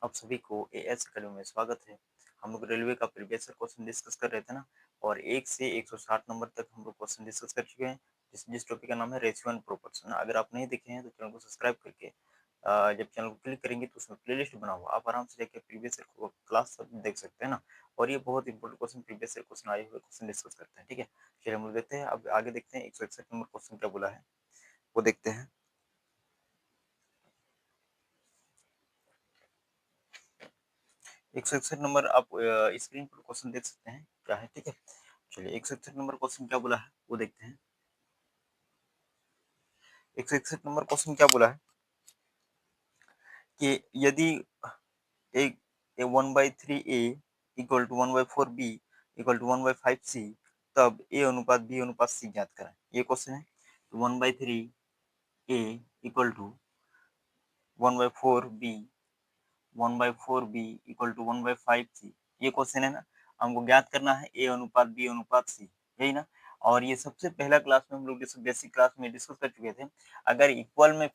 आप सभी को एएस अकेडमी में स्वागत है। हम लोग रेलवे का प्रीवियस ईयर क्वेश्चन डिस्कस कर रहे थे ना, और 1 से 160 नंबर तक हम लोग क्वेश्चन डिस्कस कर चुके हैं। जिस टॉपिक का नाम है रेशियो एंड प्रोपोर्शन। अगर आप नहीं देखे हैं तो चैनल को सब्सक्राइब करके जब चैनल को क्लिक करेंगे तो उसमें प्लेलिस्ट बना हुआ, आप आराम से जाके प्रीवियस ईयर को क्लास सब देख सकते हैं ना। और ये बहुत important question, previous year question आए हुए क्वेश्चन डिस्कस करते हैं। ठीक है, चलिए हम लोग देखते हैं। अब आगे देखते हैं 161 नंबर क्वेश्चन क्या बोला है, वो देखते हैं। 161 नंबर आप स्क्रीन पर क्वेश्चन देख सकते हैं क्या है। ठीक है, चलिए 161 नंबर क्वेश्चन क्या बोला है वो देखते हैं। 161 नंबर क्वेश्चन क्या बोला है कि यदि एक 1/3 a equal to 1/4 b equal to 1/5 c, तब a अनुपात b अनुपात c ज्ञात कराएं। ये क्वेश्चन है। 1/3 a equal to 1/4 b 1/4 b equal to 1/5 c, ये क्वेश्चन है ना। हमको ज्ञात करना है a अनुपात b अनुपात c, यही ना। और ये सबसे पहला क्लास में हम लोग बेसिक क्लास में डिस्कस कर चुके थे। अगर इक्वल में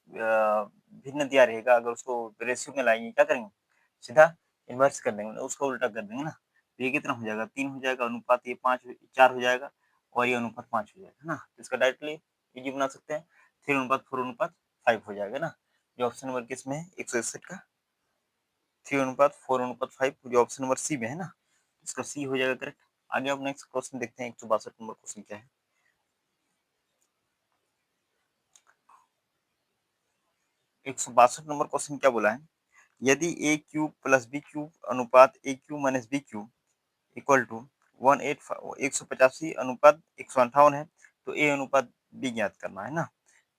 भिन्न दिया रहेगा, अगर उसको रेशियो में लाएंगे क्या करेंगे, सीधा इन्वर्स कर देंगे, उसका उल्टा कर देंगे ना। तो ये कितना हो जाएगा, 3 हो जाएगा, अनुपात ये 4 हो जाएगा, और ये अनुपात 5 हो जाएगा ना। तो इसका डायरेक्टली इजी बना सकते हैं, 3:4:5 हो जाएगा ना। जो ऑप्शन नंबर किसमें है 161 का 3:4:5, जो ऑप्शन नंबर सी में है ना, इसका सी हो जाएगा करेक्ट। आगे आप नेक्स्ट क्वेश्चन देखते हैं। 162 नंबर क्वेश्चन क्या है। 162 नंबर क्वेश्चन क्या बोला है, यदि a cube plus b cube अनुपात a cube minus b cube equal to 185 अनुपात 158 है, तो ए अनुपात बी ज्ञात करना है ना।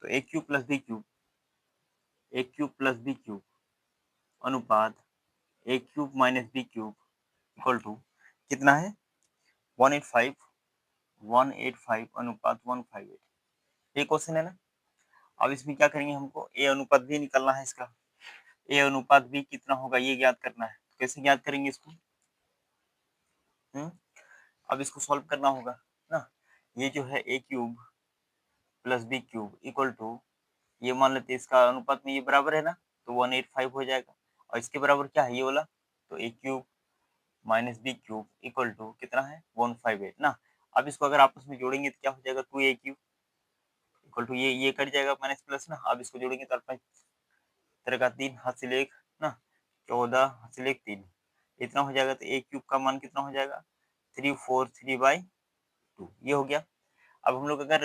तो a cube plus b cube, a cube plus b cube अनुपात a cube minus b cube equal to कितना है, 185 185 अनुपात 158। ये क्वेश्चन है ना। अब इसमें क्या करेंगे, हमको ए अनुपात बी निकालना है इसका। ए अनुपात बी कितना होगा ये ज्ञात करना है। तो कैसे ज्ञात करेंगे इसको, अब इसको सॉल्व करना होगा ना। ये जो है a cube plus b cube equal to, ये मान लेते हैं इसका अनुपात में ये बराबर है ना, तो 185 हो जाएगा। और इसके बराबर क्या है ये वाला, तो a cube minus b cube equal to कितना है 158 ना। अब इसको अगर आपस में जोड़ेंगे तो क्या हो जाएगा, 2a क्यूब इक्वल टू ये कट जाएगा माइनस प्लस ना। अब इसको जोड़ेंगे तो 3 का 3 हासिल 1 ना, 14 हासिल 1 3, इतना हो जाएगा। तो ए क्यूब का मान कितना हो जाएगा, 343/2, ये हो गया। अब हम लोग अगर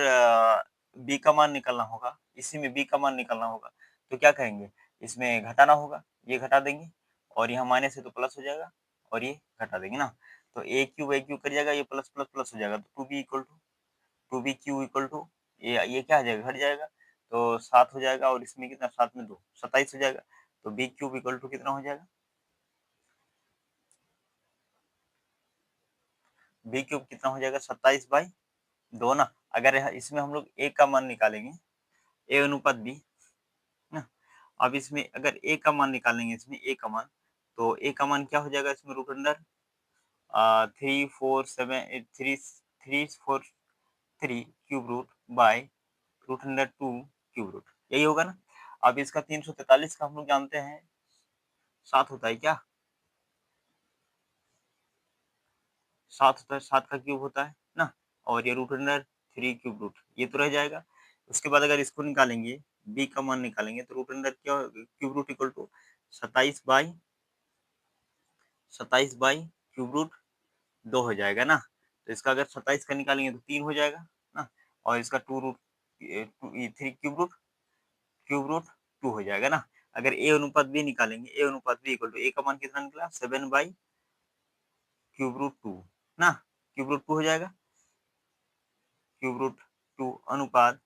बी का मान निकालना होगा, इसी में बी का मान निकालना होगा, तो क्या करेंगे, इसमें घटाना होगा, ये घटा देंगे, और यहाँ माइनस है तो प्लस हो जाएगा, और ये घटा देंगे ना। तो ए क्यूब कर जाएगा, ये प्लस प्लस प्लस हो जाएगा, तो 2b equal to 2b Q equal to ये क्या आ जाएगा, घट जाएगा, तो 7 हो जाएगा। और इसमें कितना, 7 में 2 27 हो जाएगा। तो बी क्यूब इक्वल टू कितना हो जाएगा, बी क्यूब कितना हो जाएगा 27/2 ना। अगर इसमें हम लोग ए का मान निकालेंगे, ए अनुपात बी ना। अब इसमें अगर ए का मान निकालेंगे, इसमें ए का मान, तो ए का मान क्या हो जाएगा, इसमें root under 3 4 7 3 cube root by root under 2 cube root, यही होगा ना। अब इसका 343 का हम लोग जानते हैं 7 होता है क्या, 7 होता है, 7 का क्यूब होता है ना। और ये रूट अंडर 3 क्यूब रूट, ये तो रह जाएगा। उसके बाद अगर इसको निकालेंगे, बी का मान निकालेंगे, तो रूट अंडर क्या cube root equal to 27/27 cube root 2 हो जाएगा ना। तो इसका अगर 27 का निकालेंगे तो 3 हो जाएगा ना। और इसका 2 रूट 3 क्यूब रूट 2 हो जाएगा ना। अगर ए अनुपात बी निकालेंगे, ए अनुपात बी इक्वल टू, ए का मान कितना निकला 7/क्यूब रूट 2 ना, क्यूब रूट 2 हो जाएगा, क्यूब रूट 2 अनुपात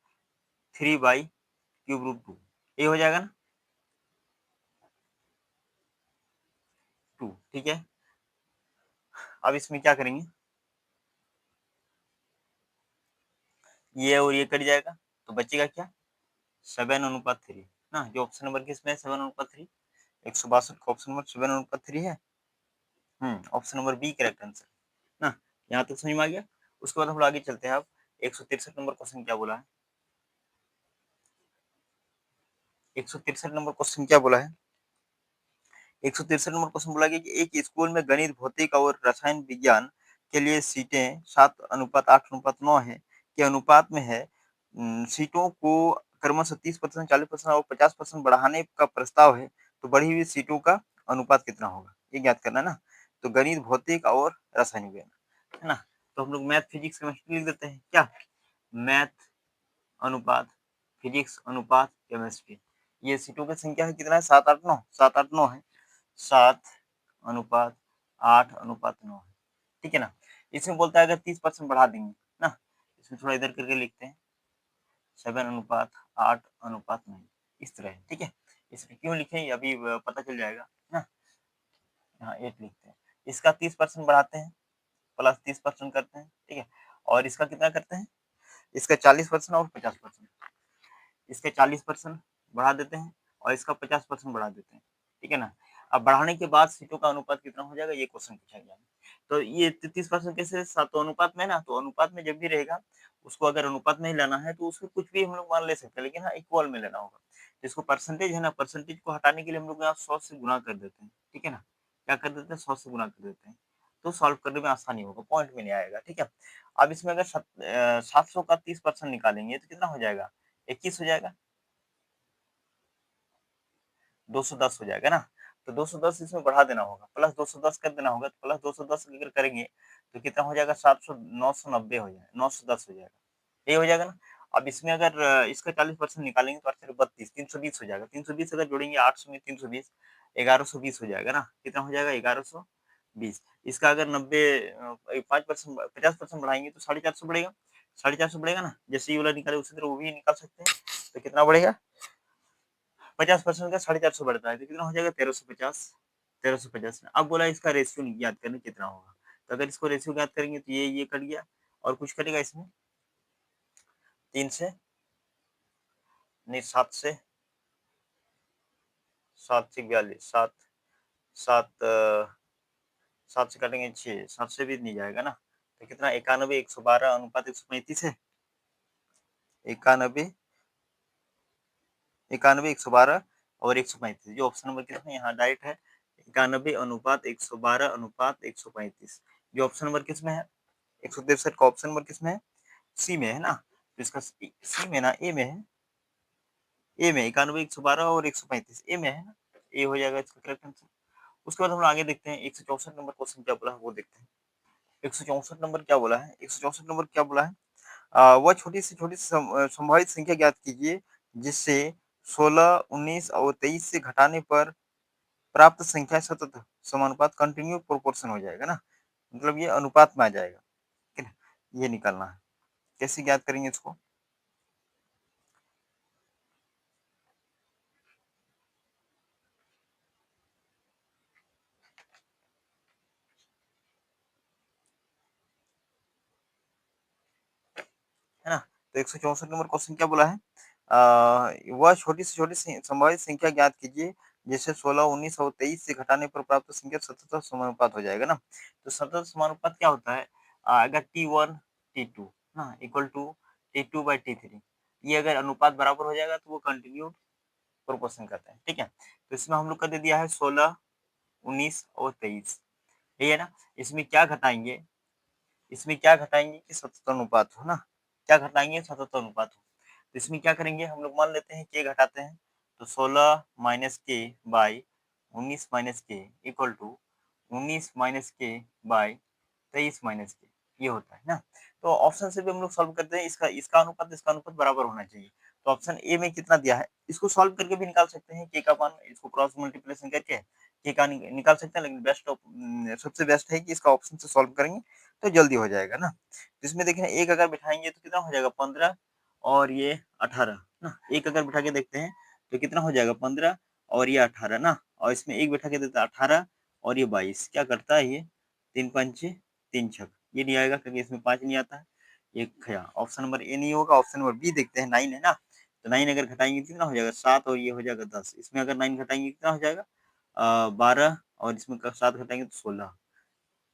3/क्यूब रूट 2, ये हो जाएगा ना 2। ठीक है, अब इसमें क्या करेंगे, ये और ये कट जाएगा, तो बचेगा क्या 7/3 ना। जो ऑप्शन नंबर किसमें है 7/3, 162 का ऑप्शन नंबर 7/3 है। Option number B correct answer ना। यहाँ तक समझ में आ गया। उसके बाद हम लोग आगे चलते हैं। अब 163 नंबर क्वेश्चन क्या बोला है, 163 नंबर क्वेश्चन क्या बोला है, 163 नंबर क्वेश्चन बोला गया कि एक स्कूल में गणित, भौतिक और रसायन विज्ञान के लिए सीटें 7:8:9 है के अनुपात में है। सीटों को क्रमशः 30%, 40% और 50% बढ़ाने का प्रस्ताव है, तो बढ़ी हुई सीटों का अनुपात कितना होगा? ये ज्ञात करना है ना। तो गणित, भौतिक और रसायन विज्ञान, है ना। तो हम लोग मैथ, फिजिक्स, केमिस्ट्री लिख देते हैं क्या? मैथ अनुपात फिजिक्स अनुपात केमिस्ट्री। ये सीटों की संख्या है कितना है? 7:8:9, 7:8:9 है। 7:8:9 है, ठीक है ना। इसमें बोलता है अगर 30% बढ़ा देंगे ना, इसमें थोड़ा इधर करके लिखते हैं 7:8:9, इस तरह है, ठीक है। इसमें क्यों लिखे अभी पता चल जाएगा ना। यहाँ 8 लिखते हैं, इसका 30% बढ़ाते हैं, प्लस 30% करते हैं, ठीक है। और इसका कितना करते हैं? इसका 40% और 50%। इसके 40% बढ़ा देते हैं और इसका 50% बढ़ा देते हैं, ठीक है ना। अब बढ़ाने के बाद सीटों का अनुपात कितना हो जाएगा, ये क्वेश्चन पूछा गया है। तो ये 33% कैसे? तो अनुपात में ना, तो अनुपात में जब भी रहेगा उसको अगर अनुपात में ही लेना है तो उसको कुछ भी हम लोग मान ले सकते हैं, लेकिन हाँ इक्वल में लेना होगा। जिसको परसेंटेज है ना, परसेंटेज को हटाने के लिए हम लोग यहाँ 100 से गुणा कर देते हैं, ठीक है ना। क्या कर देते हैं? 100 से गुणा कर देते हैं, तो सॉल्व करने में आसानी होगा, पॉइंट में नहीं आएगा, ठीक है। अब इसमें अगर 700 का 30% निकालेंगे तो कितना हो जाएगा? 21 हो जाएगा, 210 हो जाएगा ना। तो 210 इसमें बढ़ा देना होगा, प्लस 210 कर देना होगा, तो प्लस 210 अगर करेंगे तो कितना हो जाएगा? 700, 990 हो जाएगा, 910 हो जाएगा, ये हो जाएगा ना। अब इसमें अगर इसका 40% निकालेंगे तो 8×32 320 हो जाएगा। 320 अगर जोड़ेंगे 800 में 320, 1120 हो जाएगा ना। कितना हो जाएगा? 1120। इसका अगर 90 5% 50% बढ़ाएंगे तो 450 बढ़ेगा, 450 बढ़ेगा ना। जैसे ये वाला निकाले उसी तरह वो भी निकाल सकते हैं। तो कितना बढ़ेगा? 50% का 450 बढ़ता है तो कितना हो जाएगा? 1350, 1350। अब बोला इसका रेशियो याद करने कितना होगा। तो अगर इसको रेशियो याद करेंगे तो ये कट गया, और कुछ कटेगा इसमें? 3 से नहीं, 7 से, 7 से 42, 7, 7 7 से काटेंगे 6, 7 से भी नहीं जाएगा ना। तो कितना? 91, 112 अनुपात 135 है। 91, 91, 112 और 135। जो ऑप्शन नंबर कितना है यहाँ डायरेक्ट है, 91 अनुपात 112 अनुपात 135। ये ऑप्शन नंबर किसमें है? 163 का ऑप्शन नंबर किसमें है? सी में है ना। तो इसका सी में ना, ए में है, ए में 91, 112 और 135 ए में है ना। ए हो जाएगा इसका करेक्ट आंसर। उसके बाद हम लोग आगे देखते हैं 164 नंबर क्वेश्चन क्या बोला है वो देखते हैं। 164 नंबर क्या बोला है? 164 नंबर क्या बोला है? वह छोटी सी संभावित संख्या ज्ञात कीजिए जिससे 16, 19 और 23 से घटाने पर प्राप्त संख्या सतत समानुपात कंटिन्यू प्रोपोर्शन हो जाएगा ना। मतलब ये अनुपात में आ जाएगा, ठीक है ना। ये निकालना है, कैसे ज्ञात करेंगे इसको? है ना। तो 164 नंबर क्वेश्चन क्या बोला है? वह छोटी से संभावित संख्या ज्ञात कीजिए जिसे 16, 19 और 23 से घटाने पर प्राप्त संख्या सतत समानुपात हो जाएगा ना। तो सतत समानुपात क्या होता है? अगर T1 T2 ना इक्वल टू T2/T3, ये अगर अनुपात बराबर हो जाएगा तो वो कंटिन्यूड प्रोपोर्शन कहते हैं, ठीक है। तो इसमें हम लोग का दे दिया है 16, 19 और 23, यही है ना। इसमें क्या घटाएंगे? इसमें क्या घटाएंगे कि सतत अनुपात हो ना। क्या घटाएंगे? सतत अनुपात हो। तो इसमें क्या करेंगे हम लोग? मान लेते हैं के घटाते हैं, तो 16 माइनस के बाई 19 माइनस के इक्वल टू 19 माइनस के बाई 23 माइनस के, ये होता है ना। तो ऑप्शन से भी हम लोग सॉल्व करते हैं, इसका इसका अनुपात बराबर होना चाहिए। तो ऑप्शन ए में कितना दिया है, इसको सॉल्व करके भी निकाल सकते हैं के का मान, इसको क्रॉस मल्टीप्लिकेशन करके के का निकाल सकते हैं, लेकिन सबसे बेस्ट है कि इसका ऑप्शन से सॉल्व करेंगे तो जल्दी हो जाएगा ना। तो इसमें देखिए एक अगर बिठाएंगे तो कितना हो जाएगा? 15 और ये 18 ना। एक अगर बिठा के देखते हैं तो कितना हो जाएगा? 15 और ये 18 ना। और इसमें एक बिठा के देते हैं 18 और ये 22, क्या करता है ये? 3 पंचे 3 छक, ये नहीं आएगा क्योंकि इसमें 5 नहीं आता है। ये खया ऑप्शन नंबर ए नहीं होगा। ऑप्शन नंबर बी देखते हैं, 9 है ना। तो 9 अगर घटाएंगे तो कितना हो जाएगा? 7 और ये हो जाएगा 10। इसमें अगर 9 घटाएंगे कितना हो जाएगा? 12 और इसमें 7 घटाएंगे तो 16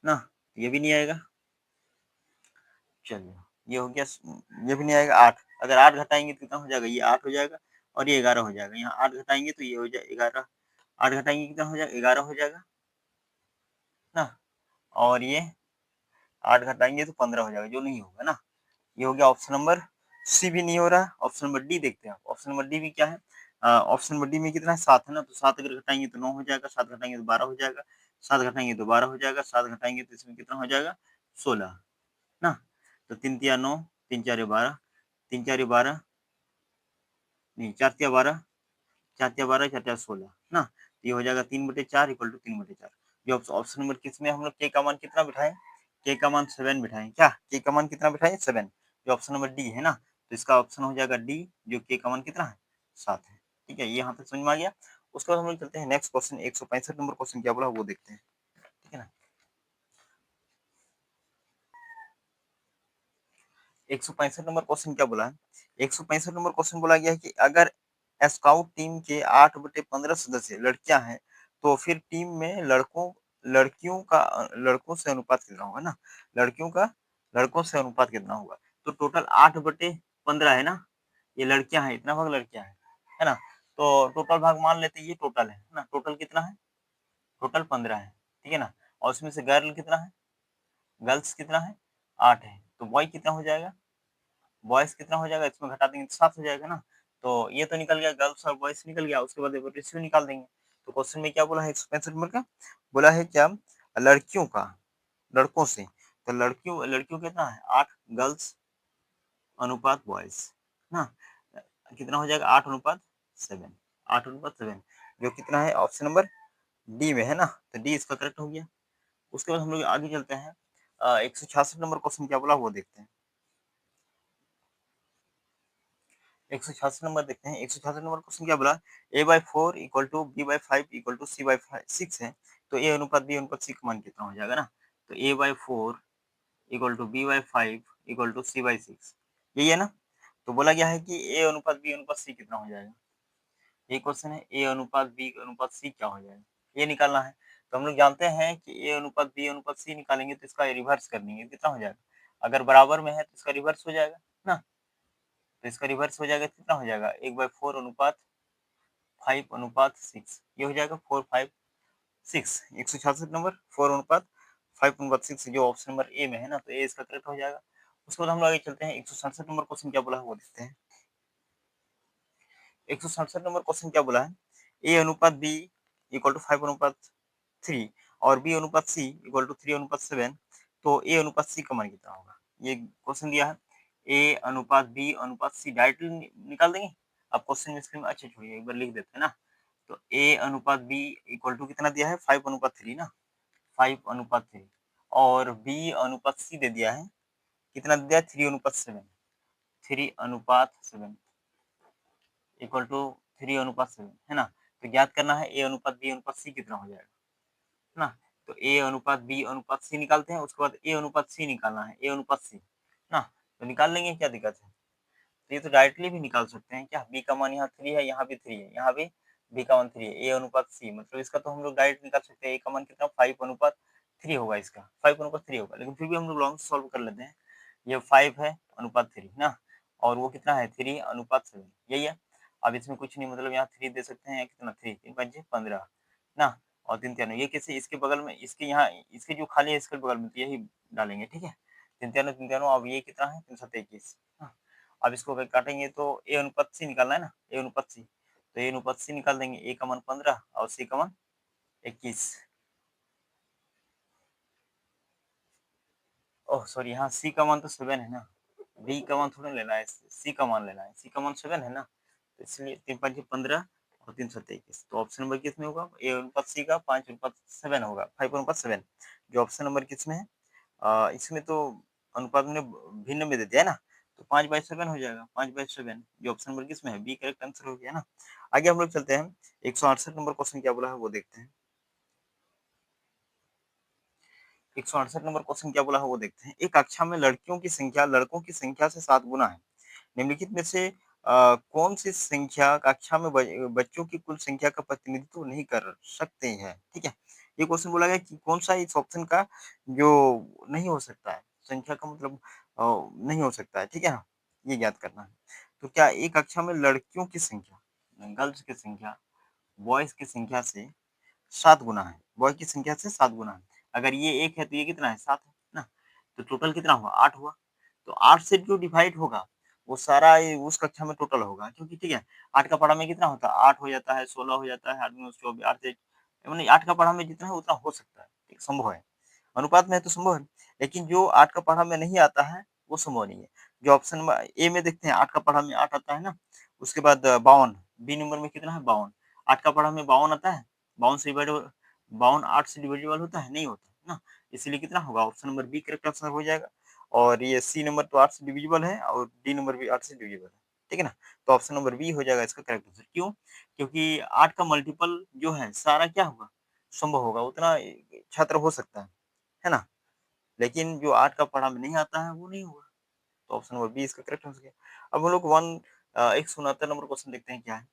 ना। ये भी नहीं आएगा। चलिए ये हो गया, ये भी नहीं आएगा। 8 अगर 8 घटाएंगे तो कितना हो जाएगा? ये 8 हो जाएगा और ये 11 हो जाएगा। यहाँ 8 घटाएंगे तो ये हो जाएगा 11, 8 घटाएँगे कितना हो जाएगा? 11 हो जाएगा ना? और ये 8 घटाएँगे तो 15 हो जाएगा, जो नहीं होगा ना। ये हो गया ऑप्शन नंबर सी भी नहीं हो रहा है। ऑप्शन नंबर डी देखते हैं। ऑप्शन नंबर डी भी क्या है? ऑप्शन नंबर डी में कितना है? 7 है ना, तो 7 अगर घटाएँगे तो 9 हो जाएगा, 7 घटाएँगे तो 12 हो जाएगा, 7 घटाएँगे तो 12 हो जाएगा, 7 घटाएँगे तो इसमें कितना हो जाएगा? 16 ना। तो 3 तिया 9, 3 चार 12, 3 चार 12 नहीं 4 तिया 12, 4 तिया 12, 4 चार 16 ना। तो ये हो जाएगा 3/4 इक्वल टू 3/4। जो ऑप्शन नंबर किसमें हम लोग के का मान कितना बिठाएँ? के का मान 7 बिठाएँ क्या? के का मान कितना बिठाएँ? 7। जो ऑप्शन नंबर डी है ना, तो इसका ऑप्शन हो जाएगा डी, जो के का मान कितना है? 7 है। ठीक है, ये यहाँ तक समझ में आ गया। उसके बाद हम लोग चलते हैं नेक्स्ट क्वेश्चन, 165 नंबर क्वेश्चन क्या बोला वो देखते हैं। ठीक है ना? 165 नंबर क्वेश्चन क्या बोला है? 165 नंबर क्वेश्चन बोला गया है कि अगर स्काउट टीम के 8/15 सदस्य लड़कियां हैं, तो फिर टीम में लड़कियों का लड़कों से अनुपात कितना होगा ना? लड़कियों का लड़कों से अनुपात कितना होगा? तो टोटल 8/15 है ना? ये लड़कियां हैं, इतना भाग लड़कियां हैं, है ना? तो टोटल भाग मान लेते हैं ये टोटल है ना? टोटल कितना है? टोटल 15 है, ठीक है ना? और उसमें से गर्ल कितना है? गर्ल्स कितना है? 8 है। तो बॉय कितना हो जाएगा? बॉयज़ कितना हो जाएगा? इसमें घटा देंगे तो 7 हो जाएगा ना। तो ये तो निकल गया, गर्ल्स और बॉयज़ निकल गया, उसके बाद रेशियो निकाल देंगे। तो क्वेश्चन में क्या बोला है 165 नंबर का? बोला है क्या? लड़कियों का लड़कों से। तो लड़कियों लड़कियों कितना है? 8 गर्ल्स अनुपात बॉयज़ ना। कितना हो जाएगा? 8 अनुपात 7, 8 अनुपात 7, जो कितना है? ऑप्शन नंबर डी में है ना। तो डी इसका करेक्ट हो गया। उसके बाद हम लोग आगे चलते हैं। 166 नंबर क्वेश्चन क्या बोला वो देखते हैं। 166 नंबर देखते हैं। 166 नंबर क्वेश्चन क्या बोला? a/4 equal to b/5 equal to c/6 है। तो a अनुपात b अनुपात c का मान कितना हो जाएगा ना? तो a/4 equal to b/5 equal to c/6, यही है ना? तो बोला गया है कि a अनुपात b अनुपात c कितना हो जाएगा? ये क्वेश्चन है, a अनुपात b अनुपात c क्या हो जाएगा? ये निकालना है। तो हम लोग जानते हैं कि a अनुपात b अनुपात c निकालेंगे तो इसका रिवर्स कर देंगे, कितना हो जाएगा? अगर बराबर में है तो इसका रिवर्स हो जाएगा ना। तो इसका रिवर्स हो जाएगा, कितना हो जाएगा? 1/4 अनुपात 5 अनुपात 6, ये हो जाएगा 4 5 6। 166 नंबर 4 अनुपात 5 अनुपात 6, जो ऑप्शन नंबर ए में है ना, तो ए इसका करेक्ट हो जाएगा। उसके बाद हम लोग आगे चलते हैं। 167 नंबर क्वेश्चन क्या बोला है वो देखते हैं। 167 नंबर क्वेश्चन क्या बोला है? ए अनुपात बी इक्वल टू 5 अनुपात 3 और बी अनुपात सी इक्वल टू 3 अनुपात 7, तो ए अनुपात सी का मान कितना होगा? ये क्वेश्चन दिया है। ए अनुपात बी अनुपात सी डायरेक्टली निकाल देंगे। आप क्वेश्चन में स्क्रीन में अच्छे छोड़िए, एक बार लिख देते हैं ना। तो ए अनुपात बी इक्वल टू कितना दिया है? 5 अनुपात 3 ना, 5 अनुपात 3, और बी अनुपात सी दे दिया है, कितना दे दिया है? 3 अनुपात 7, 3 अनुपात 7 इक्वल टू 3 अनुपात 7, है ना? तो ज्ञात करना है ए अनुपात बी अनुपात सी कितना हो जाएगा, है ना? तो ए अनुपात बी अनुपात सी निकालते हैं, उसके बाद ए अनुपात सी निकालना है, ए अनुपात सी, ना? तो निकाल लेंगे, क्या दिक्कत है? तो ये तो डायरेक्टली भी निकाल सकते हैं क्या? बी का मान यहाँ 3 है, यहाँ भी 3 है, यहाँ भी बी का मान 3 है, ए अनुपात सी, मतलब इसका तो हम लोग डायरेक्ट निकाल सकते हैं। ए का मान कितना? 5 अनुपात 3 होगा इसका, 5 अनुपात 3 होगा, लेकिन फिर भी हम लोग लॉन्ग सॉल्व कर लेते हैं। ये 5 है अनुपात 3 ना, और वो कितना है? 3 अनुपात 7, यही है। अब इसमें कुछ नहीं, मतलब यहाँ 3 दे सकते हैं, या कितना 3 3 5 15 ना, और 3 3 ये कैसे? इसके बगल में, इसके यहाँ, इसके जो खाली है इसके बगल में, तो यही डालेंगे, ठीक है। 3 3 3 अब ये कितना है? 3 7 21, हाँ। अब इसको अगर काटेंगे तो ए अनुपात सी निकालना है ना, ए अनुपात सी, तो ए अनुपात सी निकाल देंगे। ए का मान 15 और सी का मान 21। ओह सॉरी, यहाँ सी का मान तो 7 है ना, बी का मान थोड़ा लेना है, सी का मान लेना है। सी का मान 7 है ना, तो इसलिए 3 5 15 और 3 7 21, तो ऑप्शन नंबर किसमें होगा? ए अनुपात सी का 5 अनुपात 7 होगा, 5 अनुपात 7, जो ऑप्शन नंबर किसमें है? इसमें तो अनुपात ने भिन्न में दे दिया है ना, तो 5/7 हो जाएगा, 5/7, जो ऑप्शन नंबर किसमें है? बी करेक्ट आंसर हो गया ना। आगे हम लोग चलते हैं। 168 नंबर क्वेश्चन क्या बोला है वो देखते हैं। 168 नंबर क्वेश्चन क्या बोला है वो देखते हैं। एक कक्षा में लड़कियों की संख्या लड़कों की संख्या से 7 गुना है। निम्नलिखित में से कौन सी संख्या कक्षा में बच्चों की कुल संख्या का प्रतिनिधित्व नहीं कर सकते हैं? ठीक है। ये क्वेश्चन बोला गया कि कौन सा इस ऑप्शन का जो नहीं हो सकता है, संख्या का मतलब नहीं हो सकता है, ठीक है ना? ये ज्ञात करना है। तो क्या एक कक्षा में लड़कियों की संख्या, गर्ल्स की संख्या बॉयज़ की संख्या से 7 गुना है, बॉय की संख्या से 7 गुना है। अगर ये 1 है तो ये कितना है 7 है ना? तो टोटल कितना हुआ 8 हुआ। तो 8 से जो डिवाइड होगा वो सारा ये उस कक्षा में टोटल होगा क्योंकि ठीक है 8 का पढ़ा में कितना होता है 8 हो जाता है, 16 हो जाता है, 8 दूनी 24 8 से माने 8 का पढ़ा में जितना है उतना हो सकता है, ठीक संभव है। अनुपात में है तो संभव है, लेकिन जो 8 का पढ़ा में नहीं आता है वो संभव नहीं है। जो ऑप्शन ए में देखते हैं 8 का पढ़ा में 8 आता है ना, उसके बाद 52 बी नंबर में कितना है 52 8 का पढ़ा में 52 आता है, 52 से डिवाइड 52 8 से डिविजिबल होता है? नहीं होता, है ना? इसलिए कितना होगा option number B correct answer हो जाएगा और ये सी नंबर तो 8 से डिविजिबल है और डी नंबर भी 8 से डिविजिबल है, ठीक है ना? तो ऑप्शन नंबर बी हो जाएगा इसका करेक्ट आंसर क्यों? क्योंकि 8 का मल्टीपल जो है सारा क्या होगा? संभव होगा, उतना छात्र हो सकता है ना? लेकिन जो 8 का पढ़ा में नहीं आता है वो नहीं होगा, तो ऑप्शन नंबर बी इसका करेक्ट आंसर है। अब हम लोग 169 नंबर क्वेश्चन देखते हैं क्या है?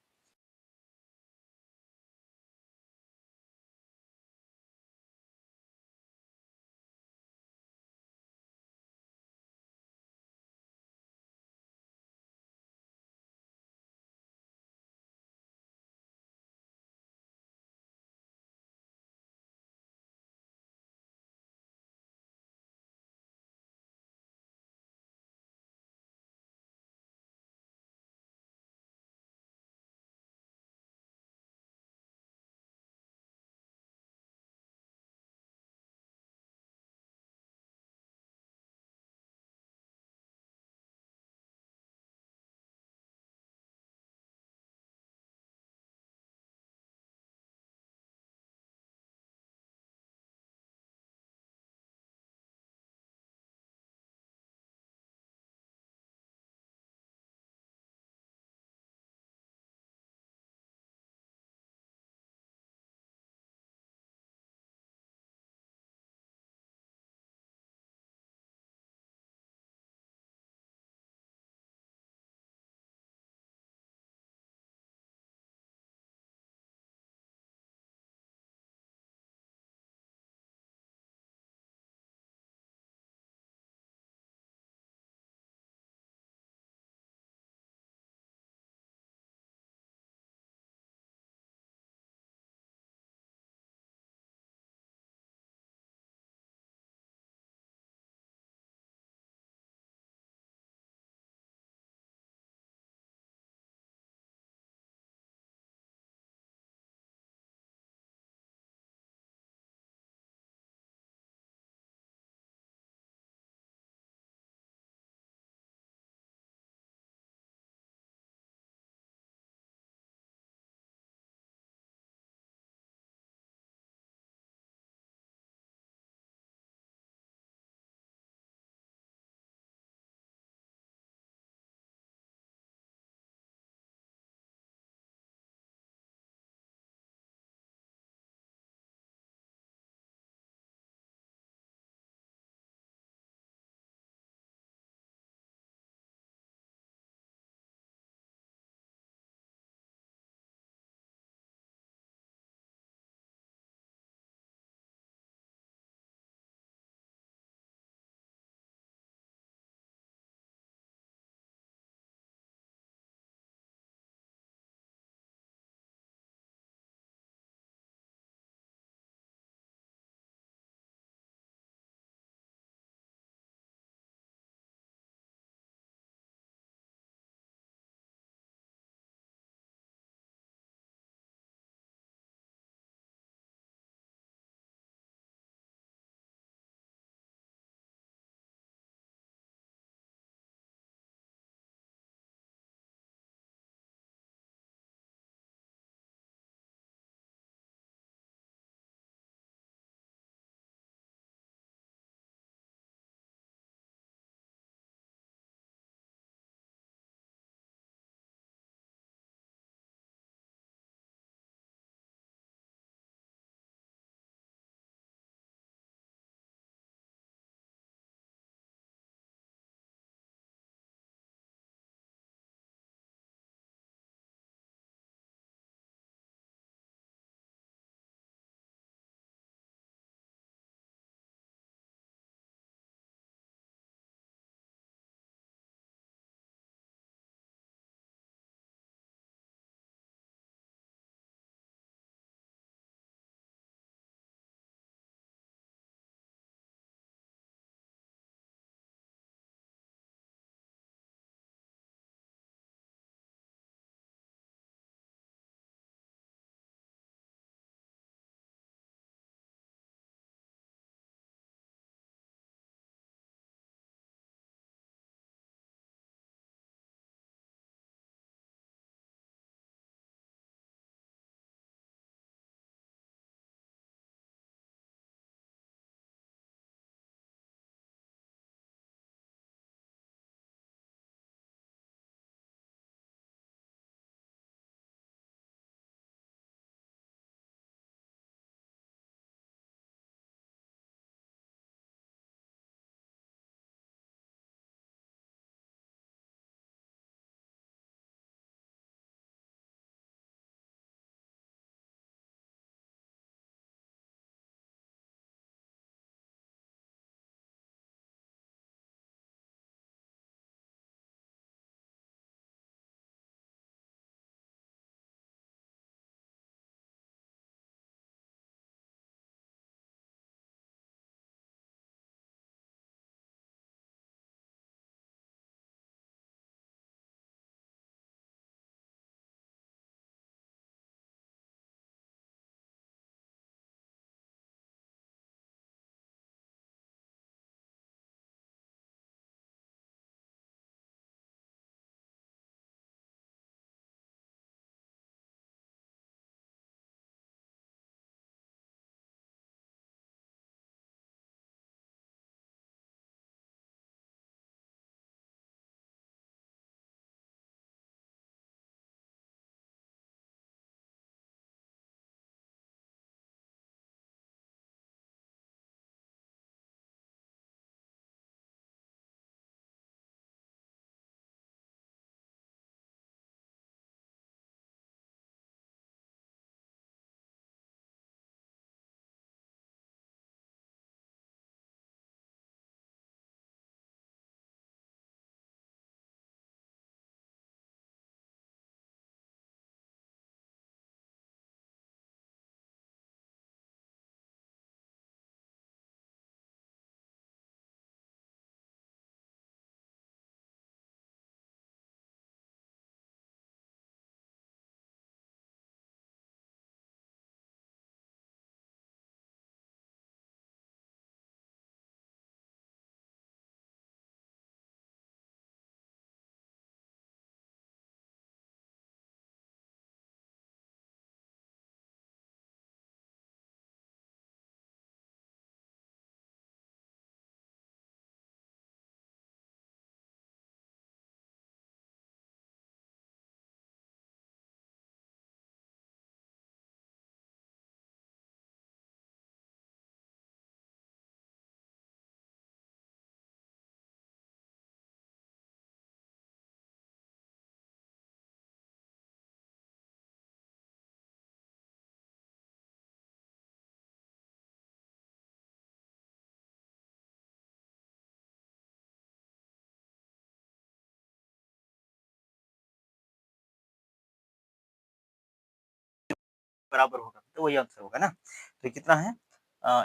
बराबर होगा, तो वही आंसर होगा ना। तो कितना है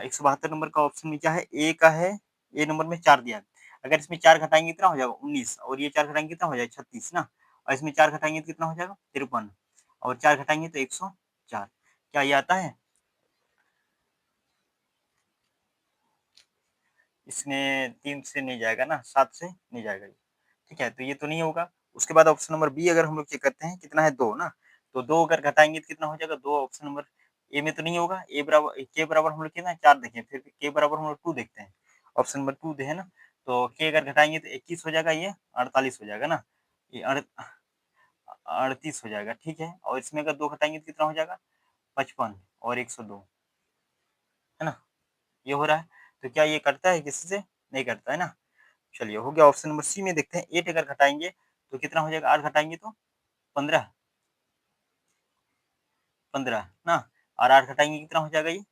172 नंबर का ऑप्शन में क्या है, ए का है, ए नंबर में 4 दिया है। अगर इसमें 4 घटाएँगे कितना हो जाएगा 19 और ये 4 घटाएँगे कितना हो जाएगा 36 ना, और इसमें 4 घटाएँगे तो कितना हो जाएगा 53 और 4 घटाएँगे तो 104। क्या ये आता है? इसमें 3 से नहीं जाएगा ना, 7 से नहीं जाएगा ये। ठीक है, तो ये तो नहीं होगा। उसके बाद ऑप्शन नंबर बी अगर हम लोग चेक करते हैं कितना है 2 ना, तो 2 अगर घटाएँगे तो कितना हो जाएगा 2 ऑप्शन नंबर ए में तो नहीं होगा, ए बराबर के बराबर हम लोग कितना है 4 देखें, फिर के बराबर हम लोग 2 देखते हैं। ऑप्शन नंबर 2 है ना, तो के अगर घटाएँगे तो 21 हो जाएगा, ये 48 हो जाएगा ना, ये 38 हो जाएगा, ठीक है। और इसमें अगर 2 घटाएँगे तो कितना हो जाएगा 55 और 102, है ना? ये हो रहा है। तो क्या ये कटता है किसी से? नहीं कटता है ना। चलिए हो गया। ऑप्शन नंबर सी में देखते हैं 8 अगर घटाएँगे तो कितना हो जाएगा, 8 घटाएँगे तो 15, 15 ना, और 8 घटाएँगे कितना हो जाएगा ये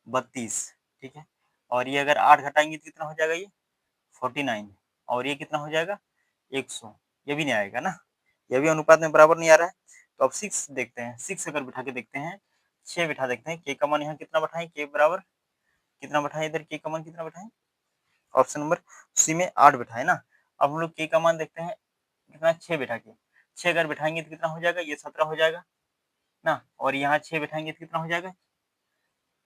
32, ठीक है। और ये अगर 8 घटाएँगे तो कितना हो जाएगा ये 49 और ये कितना हो जाएगा 100, ये भी नहीं आएगा ना, ये भी अनुपात में बराबर नहीं आ रहा है। तो अब 6 देखते हैं, 6 अगर बिठा के देखते हैं, 6 बिठा देखते हैं, के का मान यहाँ कितना बैठाएँ, के बराबर कितना बैठाएँ इधर, के का मान कितना बैठाएँ? ऑप्शन नंबर सी में 8 बिठाए ना। अब हम लोग के का मान देखते हैं कितना 6 बिठा के, 6 अगर बिठाएँगे तो कितना हो जाएगा, ये 17 हो जाएगा ना, और यहाँ 6 बिठाएँगे तो कितना हो जाएगा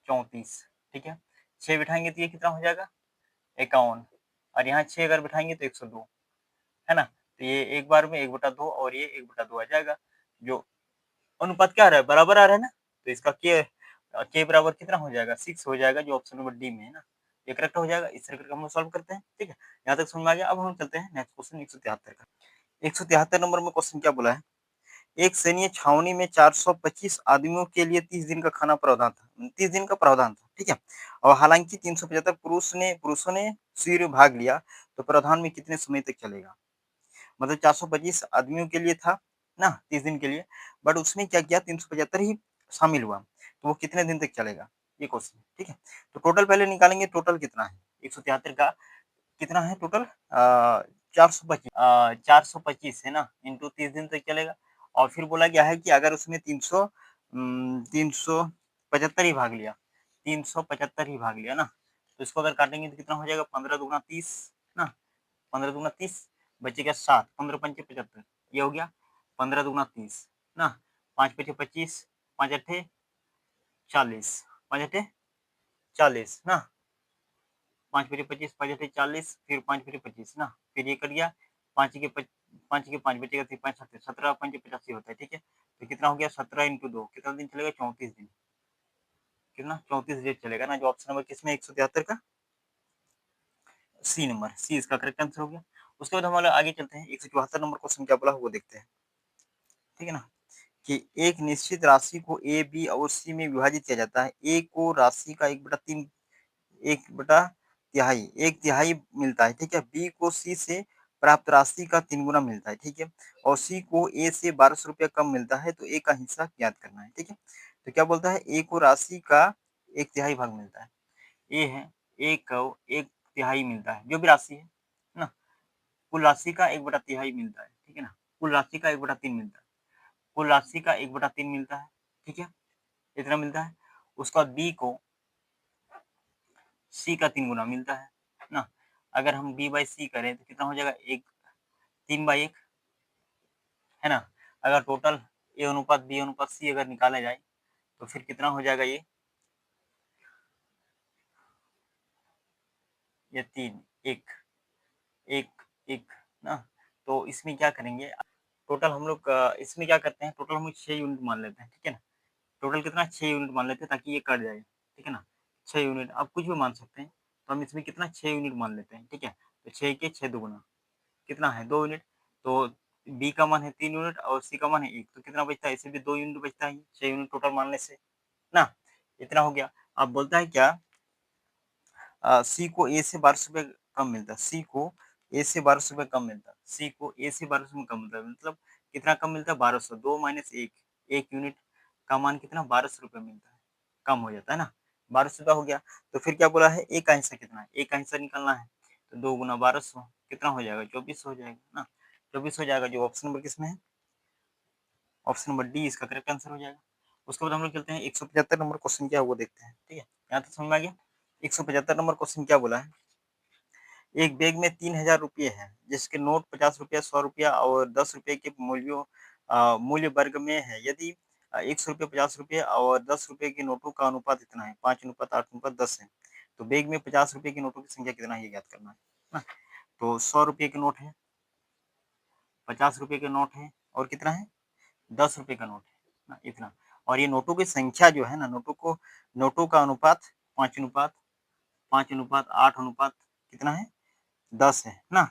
34, ठीक है। 6 बिठाएँगे तो ये कितना हो जाएगा 51 और यहाँ 6 अगर बिठाएँगे तो 102, है ना? तो ये एक बार में 1/2 और ये 1/2 आ जाएगा। जो अनुपात क्या आ रहा है, बराबर आ रहा है ना? तो इसका के बराबर कितना हो जाएगा 6 हो जाएगा, जो ऑप्शन नंबर डी में है ना। ये करेक्ट हो जाएगा। इस तरह करके हम लोग सॉल्व करते हैं, ठीक है? यहाँ तक समझ में आ गया। अब हम चलते हैं नेक्स्ट क्वेश्चन 173 का। 173 नंबर में क्वेश्चन क्या बोला है? एक सैन्य छावनी में 425 आदमियों के लिए 30 दिन का खाना प्रावधान था, 30 दिन का प्रावधान था, ठीक है। और हालांकि 375 पुरुषों ने शिविर में भाग लिया, तो प्रावधान में कितने समय तक चलेगा? मतलब 425 आदमियों के लिए था ना 30 दिन के लिए, बट उसमें क्या किया 375 ही शामिल हुआ, तो वो कितने दिन तक चलेगा? ये क्वेश्चन है, ठीक है। तो टोटल पहले निकालेंगे, टोटल कितना है 173 का, कितना है टोटल 425, 425 है ना, इंटू 30 दिन तक चलेगा। और फिर बोला गया है कि अगर उसमें 375 ही भाग लिया, 375 ही भाग लिया ना, तो इसको अगर काटेंगे तो कितना हो जाएगा 15 दूना 30 ना, 15 दूना 30, बचेगा 7, 15 पंचे 75, ये हो गया 15 दूना 30 ना, 5 पचे 25, 5 अट्ठे 40, 5 अट्ठे 40 ना, 5 पचे 25, 5 अट्ठे 40, फिर 5 पचे 25 ना, फिर ये कट गया, 5 के 5 के 5 बचेगा, फिर 5 सत्ते 17, 5 85 होता है, ठीक है। तो कितना हो गया 17 इंटू 2, कितना दिन चलेगा 34 दिन, कितना 34 डेज चलेगा ना, जो ऑप्शन नंबर किसमें 173 का सी नंबर, सी इसका करेक्ट आंसर हो गया। उसके बाद हम लोग आगे चलते हैं, 174 नंबर क्वेश्चन क्या बोला वो देखते हैं, ठीक है ना। कि एक निश्चित राशि को ए, बी और सी में विभाजित किया जाता है। ए को राशि का 1/3 1/तिहाई 1/तिहाई मिलता है, ठीक है। बी को सी से प्राप्त राशि का 3 गुना मिलता है, ठीक है। और सी को ए से 1200 रुपया कम मिलता है, तो ए का हिस्सा ज्ञात करना है, ठीक है। तो क्या बोलता है, ए को राशि का 1/3 भाग मिलता है। ए है, ए को 1/3 मिलता है, जो भी राशि है ना, कुल राशि का 1/3 मिलता है, ठीक है ना। कुल राशि का 1/3 मिलता है, कुल राशि का 1/3 मिलता है, ठीक है, इतना मिलता है। उसके बाद बी को सी का 3 गुना मिलता है ना। अगर हम बी बाई सी करें तो कितना हो जाएगा, एक 3/1, है ना। अगर टोटल ए अनुपात बी अनुपात सी अगर निकाला जाए तो फिर कितना हो जाएगा, ये 3 1 1 1 ना। तो इसमें क्या करेंगे, टोटल हम लोग इसमें क्या करते हैं, टोटल हम लोग 6 यूनिट मान लेते हैं, ठीक है ना। टोटल कितना 6 यूनिट मान लेते हैं, ताकि ये कट जाए, ठीक है ना। 6 यूनिट, आप कुछ भी मान सकते हैं, तो हम इसमें कितना 6 यूनिट मान लेते हैं, ठीक है। तो 6 के 6 दुगुना कितना है 2 यूनिट, तो बी का मान है 3 यूनिट और सी का मान है 1, तो कितना बचता है, इसे भी 2 यूनिट बचता है, 6 यूनिट टोटल मानने से ना। इतना हो गया। अब बोलता है क्या, सी को ए से 1200 रुपये कम मिलता है, सी को ए से 1200 रुपये कम मिलता है, सी को ए से 1200 में कम मिलता है, मतलब कितना कम मिलता है 1200, 2 माइनस 1, 1 यूनिट का मान कितना 1200 रुपये मिलता है, कम हो जाता है ना, 1200 रुपया हो गया। तो फिर क्या बोला है, ए का हिस्सा कितना है, ए का हिस्सा निकालना है, तो 2 गुना 1200 कितना हो जाएगा 24 हो जाएगा ना, 24 हो जाएगा, जो ऑप्शन नंबर किसमें है, ऑप्शन नंबर डी इसका करेक्ट आंसर हो जाएगा। उसके बाद हम लोग चलते हैं 175 नंबर क्वेश्चन क्या है वो देखते हैं। ठीक है, यहाँ तक समझ में आ गया। 175 नंबर क्वेश्चन क्या बोला है, एक बैग में 3000 रुपये हैं जिसके नोट 50 रुपया, 100 रुपया और 10 रुपये के मूल्य वर्ग में है। यदि 100 रुपये, 50 रुपये और 10 रुपये के नोटों का अनुपात इतना है, 5 अनुपात 8 अनुपात 10 है, तो बैग में 50 रुपये के नोटों की संख्या कितना है ये ज्ञात करना है ना। तो 100 रुपये के नोट है, 50 रुपये के नोट है और कितना है, 10 रुपये का नोट है ना, इतना। और ये नोटों की संख्या जो है ना, नोटों का अनुपात 5 अनुपात 8 अनुपात कितना है, 10 है ना।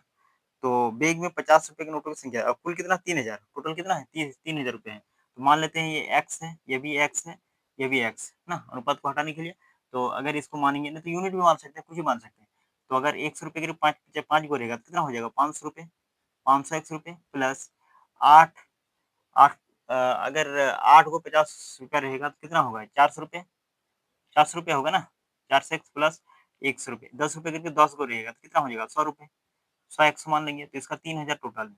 तो बैग में 50 रुपए के नोटों की संख्या, अब कुल कितना, 3000, टोटल कितना है, 3000 रुपए है। तो मान लेते हैं ये एक्स है, ये भी एक्स है, ये भी एक्स ना, अनुपात को हटाने के लिए। तो अगर इसको मानेंगे ना तो यूनिट भी मान सकते हैं, कुछ भी मान सकते हैं। तो अगर 100 रुपए के पाँच पाँच को रहेगा तो कितना हो जाएगा, 500 रुपए, 500 एक्स रुपए प्लस 8 8 अगर 8 को 50 रुपया रहेगा तो कितना होगा, 400 रुपये, 400 रुपया होगा ना, 400 एक्स प्लस 100 रुपये, 10 रुपये करके 10 को रहेगा तो कितना हो जाएगा, 100 रुपये, 100 एक्स मान लेंगे तो इसका 3000 टोटल है,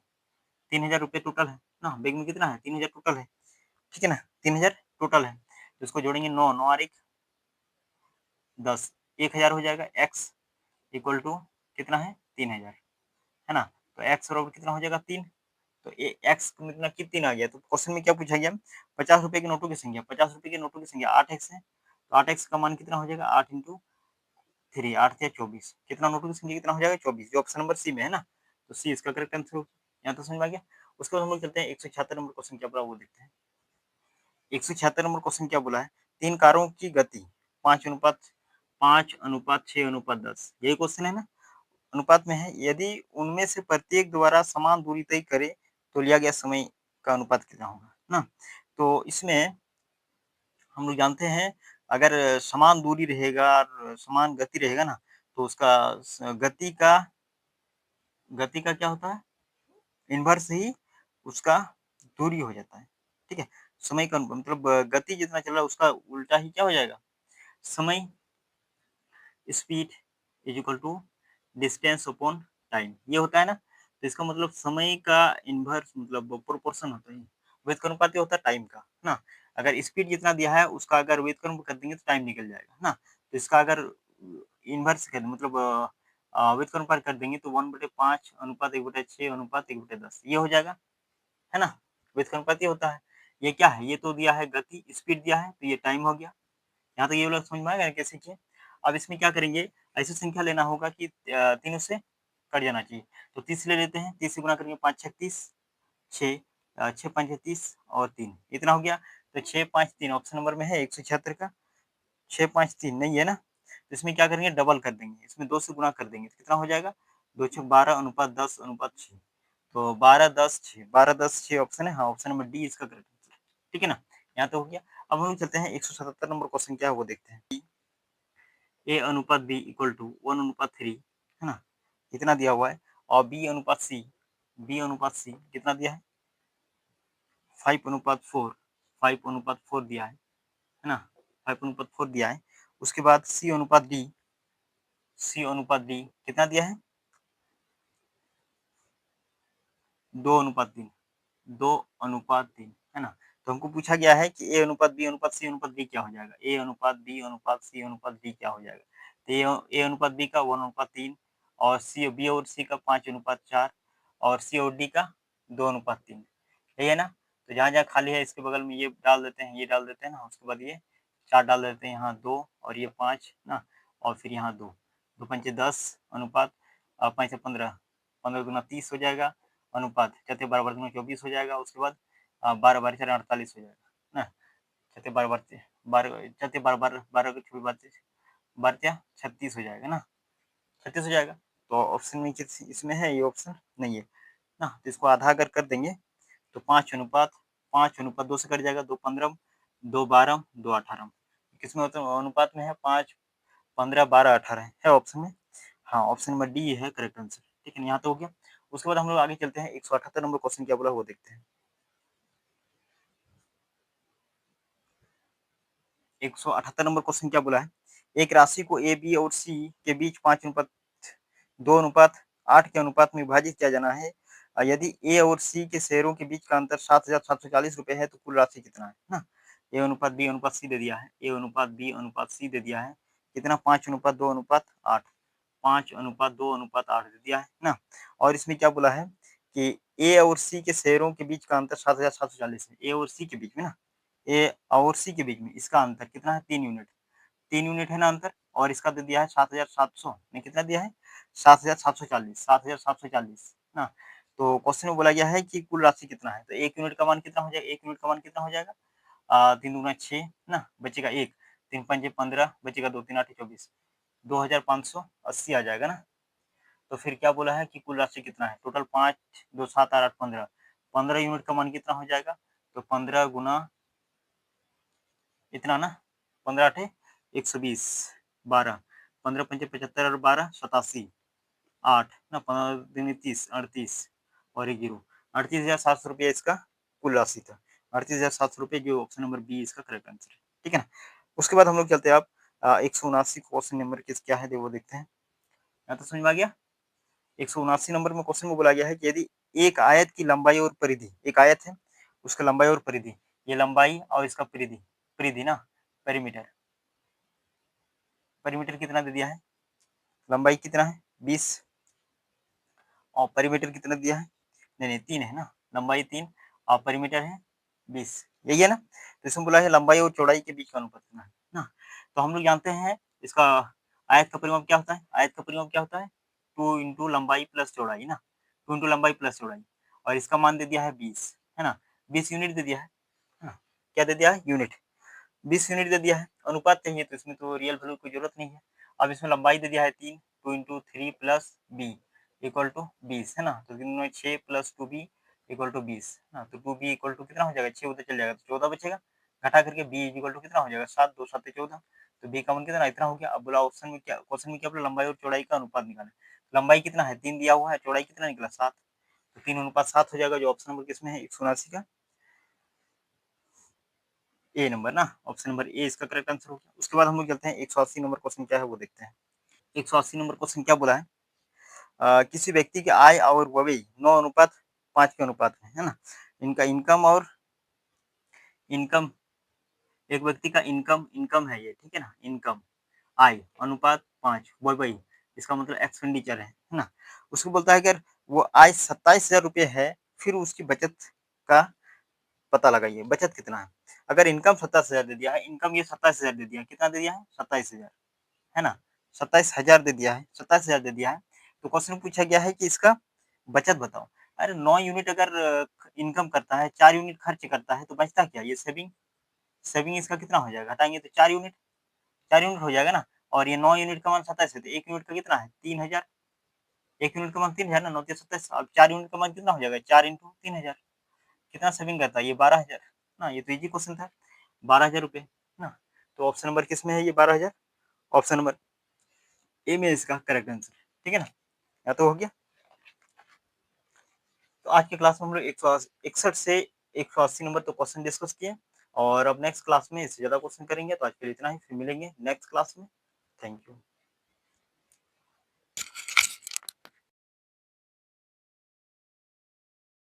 3000 रुपये टोटल है ना, बैग में कितना है, 3000 टोटल है। ठीक है ना, 3000 टोटल है। तो इसको जोड़ेंगे, 9 9 और 1 10, 1000 हो जाएगा। एक्स इक्वल टू कितना है, 3000 है ना। तो एक्स बराबर कितना हो जाएगा, 3। तो एक्स कितना, कितना आ गया, तो क्वेश्चन में क्या पूछा गया, 50 रुपए के नोटों की संख्या, 50 रुपए के नोटों की संख्या 8 एक्स है। तो 8 एक्स का मान कितना हो जाएगा, 8 इंटू 3, 8 या 24, कितना नोटों की संख्या कितना हो जाएगा, 24, जो ऑप्शन नंबर सी में है ना। तो सी इसका करेक्ट आंसर होगा। यहाँ तो समझ में आ गया। उसके बाद हम लोग चलते हैं 176 नंबर क्वेश्चन क्या बोला वो देखते हैं। 176 नंबर क्वेश्चन क्या बोला है, तीन कारों की गति 5:6:10, यही क्वेश्चन है ना, अनुपात में है। यदि उनमें से प्रत्येक द्वारा समान दूरी तय करे तो लिया गया समय का अनुपात कितना होगा ना। तो इसमें हम लोग जानते हैं, अगर समान दूरी रहेगा और समान गति रहेगा ना, तो उसका गति का क्या होता है, इन्वर्स ही उसका दूरी हो जाता है। ठीक है, समय का मतलब गति जितना चल रहा है उसका उल्टा ही क्या हो जाएगा, समय, speed is equal to distance upon time, ये होता है ना। तो इसका मतलब समय का इन्वर्स मतलब प्रोपोर्शन होता है, व्युत्क्रमानुपाती होता है टाइम का ना। अगर स्पीड जितना दिया है उसका अगर व्युत्क्रम कर देंगे तो टाइम निकल जाएगा ना। तो इसका अगर इन्वर्स कर मतलब व्युत्क्रमानुपात कर देंगे तो 1/5 अनुपात 1/6 अनुपात 1/10 ये हो जाएगा, है ना। व्युत्क्रमानुपाती होता है। ये क्या है, ये तो दिया है गति, स्पीड दिया है तो ये टाइम हो गया। यहाँ तक ये वाला समझ में आएगा कैसे किए। अब इसमें क्या करेंगे, ऐसी संख्या लेना होगा कि तीनों से कट जाना चाहिए। तो 30 ले लेते हैं, 30 से गुना करेंगे 5 छक 30, 6 6 5 30 और 3 इतना हो गया। तो 6 5 3 ऑप्शन नंबर में है 176 का, 6 5 3 नहीं है ना। तो इसमें क्या करेंगे, डबल कर देंगे, इसमें 2 से गुना कर देंगे तो कितना हो जाएगा, 2 छक 12 अनुपात 10 अनुपात 6। तो 12 10 6, 12 10 6 ऑप्शन है, हाँ ऑप्शन नंबर डी इसका करेक्ट आंसर। ठीक है ना, यहाँ तो हो गया। अब हम लोग चलते हैं 177 नंबर क्वेश्चन क्या है वो देखते हैं। ए अनुपात बी इक्वल टू 1:3 है ना, इतना दिया हुआ है। और बी अनुपात सी कितना दिया है, 5:4, 5:4 दिया है ना, 5:4 दिया है। उसके बाद सी अनुपात डी कितना दिया है, 2:3, 2:3 है ना। तो हमको पूछा गया है कि ए अनुपात बी अनुपात सी अनुपात डी क्या हो जाएगा, ए अनुपात बी अनुपात सी अनुपात डी क्या हो जाएगा। तो ए अनुपात बी का 1:3 और सी बी और सी का 5:4 और सी और डी का 2:3, यही है ना। तो जहाँ जहाँ खाली है इसके बगल में ये डाल देते हैं, ये डाल देते हैं ना। उसके बाद ये 4 डाल देते हैं, यहाँ 2 और ये 5 ना, और फिर यहाँ 2, 2 पंचे 10 अनुपात 5 से 15, 15 दूना 30 हो जाएगा अनुपात, चौथे 12 दूना 24 हो जाएगा। उसके बाद 12 12 4 48 हो जाएगा ना। चौथे 12 12 चौथे 12 12 12 को छोड़ 12 36 हो जाएगा ना, 36 हो जाएगा। तो ऑप्शन में इसमें है, ये ऑप्शन नहीं है ना। तो इसको आधा अगर कर देंगे तो 5:2 से कट जाएगा, 2 15, 2 12, 2 18, किसमें होता है, अनुपात में है, 5 15 12 18 है ऑप्शन में। हाँ ऑप्शन नंबर डी है करेक्ट आंसर। ठीक है, यहाँ तो हो गया। उसके बाद हम लोग आगे चलते हैं, 178 नंबर क्वेश्चन क्या बोला वो देखते हैं। 178 नंबर क्वेश्चन क्या बोला है, एक राशि को ए बी और सी के बीच 5:2:8 के अनुपात में विभाजित किया जाना है। यदि ए और सी के शेयरों के बीच का अंतर 7,740 रुपए है तो कुल राशि कितना है ना। ए अनुपात बी अनुपात सी दे दिया है, ए अनुपात बी अनुपात सी दे दिया है, कितना 5:2:8, 5:2:8 दे दिया है ना। और इसमें क्या बोला है कि ए और सी के शेयरों के बीच का अंतर 7,740 है, ए और सी के बीच में ना, ए और सी के बीच में इसका अंतर कितना है, 3 यूनिट, 3 यूनिट है ना अंतर। और इसका दे दिया है 7,700 ने कितना दिया है, 7,740, 7,740 ना। तो क्वेश्चन में बोला गया है कि कुल राशि कितना है, तो 1 यूनिट का मान कितना हो जाएगा, 1 यूनिट का मान कितना हो जाएगा, 3 दूना 6 ना, बचेगा 1, 3 पंजे 15, बचेगा 2 3 8 24, 2,580 आ जाएगा ना। तो फिर क्या बोला है कि कुल राशि कितना है, टोटल 5 2 7 8 8 15, 15 यूनिट का मान कितना हो जाएगा, तो 15 गुना इतना ना, 15 8 120, 12, 15 पंजे 75 और 12 87, 8 ना, 15 दूनी 30, 38 और 1 जीरो, 38,700 रुपया इसका कुल राशि था, 38,700 रुपये, जो ऑप्शन नंबर बी इसका करेक्ट आंसर है, ठीक है ना। उसके बाद हम लोग चलते हैं आप 179 क्वेश्चन नंबर किस क्या है वो देखते हैं। यहाँ तो समझ में आ गया। 179 नंबर में क्वेश्चन में बोला गया है कि यदि एक आयत की लंबाई और परिधि, एक आयत है उसका लंबाई और परिधि, ये लंबाई और इसका परिधि, परिधि ना, पेरीमीटर, पेरीमीटर कितना दे दिया है, लंबाई कितना है 20, और पेरीमीटर कितना दिया है, नहीं 3 है ना, लंबाई 3 और पेरीमीटर है 20, यही है ना। तो इसमें बोला है लंबाई और चौड़ाई के बीच का अनुपात कितना है ना। तो हम लोग जानते हैं इसका आयत का परिमाप क्या होता है, आयत का परिमाप क्या होता है, 2 इंटू लंबाई प्लस चौड़ाई ना, 2 इंटू लंबाई प्लस चौड़ाई, और इसका मान दे दिया है 20, है ना, 20 यूनिट दे दिया है ना? क्या दे दिया है, यूनिट, 20 यूनिट दे दिया है। अनुपात चाहिए तो इसमें तो रियल वैल्यू की जरूरत नहीं है। अब इसमें लंबाई दे दिया है 3, 2 into 3 plus b equal to 20 है ना, तो 6 प्लस 2b इक्वल टू 20 ना, तो 2b इक्वल टू कितना हो जाएगा, 6 उधर चल जाएगा तो 14 बचेगा, घटा करके b इक्वल टू कितना हो जाएगा, 7, 2 7 14, तो b का मान कितना इतना हो गया। अब बोला ऑप्शन में क्या, क्वेश्चन में क्या बोला, लंबाई और चौड़ाई का अनुपात निकालें, लंबाई कितना है 3 दिया हुआ है, चौड़ाई कितना निकला 7, तो 3:7 हो जाएगा, जो ऑप्शन नंबर किसमें है 179 का ए नंबर ना, ऑप्शन नंबर ए इसका करेक्ट आंसर हो गया। उसके बाद हम लोग चलते हैं 180 नंबर क्वेश्चन क्या है वो देखते हैं। 180 नंबर क्वेश्चन क्या बोला है, किसी व्यक्ति की आय और व्यय 9:5 के अनुपात में है ना, इनका इनकम और इनकम, एक व्यक्ति का इनकम इनकम है ये, ठीक है ना, इनकम आय अनुपात 5, व्यय इसका मतलब एक्सपेंडिचर है ना। उसको बोलता है अगर वो आय 27,000 रुपये है, फिर उसकी बचत का पता लगाइए, बचत कितना है। अगर इनकम 27,000 दे दिया है, इनकम ये 27,000 दे दिया है, कितना दे दिया है 27,000, है ना, 27,000 दे दिया है, 27,000 दे दिया है, तो क्वेश्चन पूछा गया है कि इसका बचत बताओ। अरे 9 यूनिट अगर इनकम करता है, 4 यूनिट खर्च करता है, तो बचता क्या, ये सेविंग, सेविंग इसका कितना हो जाएगा, हटाएंगे तो 4 यूनिट, 4 यूनिट हो जाएगा ना। और ये 9 यूनिट का मान 27 है, तो 1 यूनिट का कितना है 3,000, 1 यूनिट का मान 3,000 ना, 9 3 27, अब 4 यूनिट का मान कितना हो जाएगा, 4 इंटू 3,000, कितना सेविंग करता है ये 12,000 ना, ये तो इजी क्वेश्चन था, 12,000 रुपये ना। तो ऑप्शन नंबर किस में है ये 12,000, ऑप्शन नंबर ए में इसका करेक्ट आंसर, ठीक है ना। या तो हो गया। तो आज की क्लास में हम लोग 161 से 180 नंबर तो क्वेश्चन डिस्कस किए, और अब नेक्स्ट क्लास में इससे ज़्यादा क्वेश्चन करेंगे। तो आज के लिए इतना ही, फिर मिलेंगे नेक्स्ट क्लास में। Thank you.